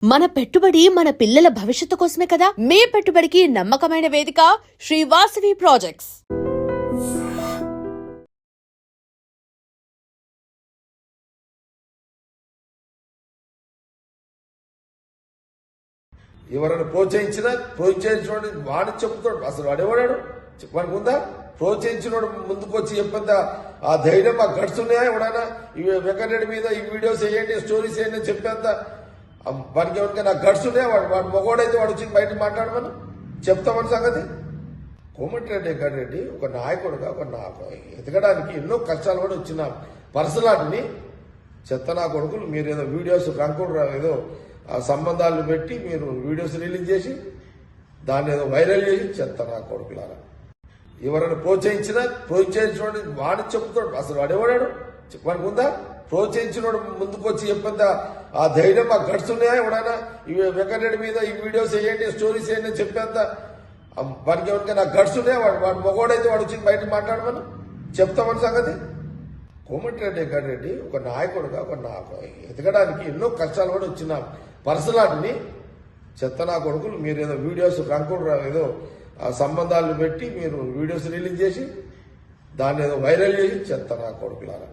మన పెట్టుబడి మన పిల్లల భవిష్యత్తు కోసమే కదా. మీ పెట్టుబడికి నమ్మకమైన వేదిక శ్రీ వాసవి ప్రాజెక్ట్స్. ఎవరైనా ప్రోత్సహించినోడు వాడు చెప్తాడు. అసలు వాడేవాడాడు వాడికి ఉందా? ప్రోత్సహించినోడు ముందుకు వచ్చి చెప్పేంత ఆ ధైర్యం, ఆ గట్స్ ఉన్నాయా? ఎవడైనా వెంకటరెడ్డి మీద ఈ వీడియోస్ వేయండి, స్టోరీస్ వేయండి అని చెప్పేంత వాడికి ఎవరికైనా గట్స్ ఉన్నాయా? వాడు మగవాడైతే వాడు వచ్చి బయట మాట్లాడమని చెప్తామని సంగతి. కోమటిరెడ్డి వెంకటరెడ్డి ఒక నాయకుడుగా ఎదగడానికి ఎన్నో కష్టాలు కూడా వచ్చిన పర్సనాలిటీని చెత్త నా కొడుకులు మీరు ఏదో వీడియోస్ రంకుడు ఏదో సంబంధాలు పెట్టి మీరు వీడియోస్ రిలీజ్ చేసి దాన్ని ఏదో వైరల్ చేసి చెత్త నా కొడుకులారా. ఎవరైనా ప్రోత్సహించినోడు వాడు చెప్తాడు. అసలు వాడేవాడాడు వాడికి ఉందా? ప్రోత్సహించినోడు ముందుకు వచ్చి చెప్పేంత ఆ ధైర్యం, ఆ గట్స్ ఉన్నాయా? ఎవడైనా వెంకటరెడ్డి మీద ఈ వీడియోస్ వేయండి, స్టోరీస్ వేయండి అని చెప్పేంత వాడికి ఎవరికైనా గట్స్ ఉన్నాయా? వాడు మగవాడైతే వాడు వచ్చి బయట మాట్లాడమని చెప్తామని సంగతి. కోమటిరెడ్డి వెంకటరెడ్డి ఒక నాయకుడుగా ఎదగడానికి ఎన్నో కష్టాలు కూడా వచ్చిన పర్సనాలిటీని చెత్త నా కొడుకులు మీరు ఏదో వీడియోస్ రంకుడు ఏదో సంబంధాలు పెట్టి మీరు వీడియోస్ రిలీజ్ చేసి దాన్ని ఏదో వైరల్ చేసి చెత్త నా కొడుకులారా.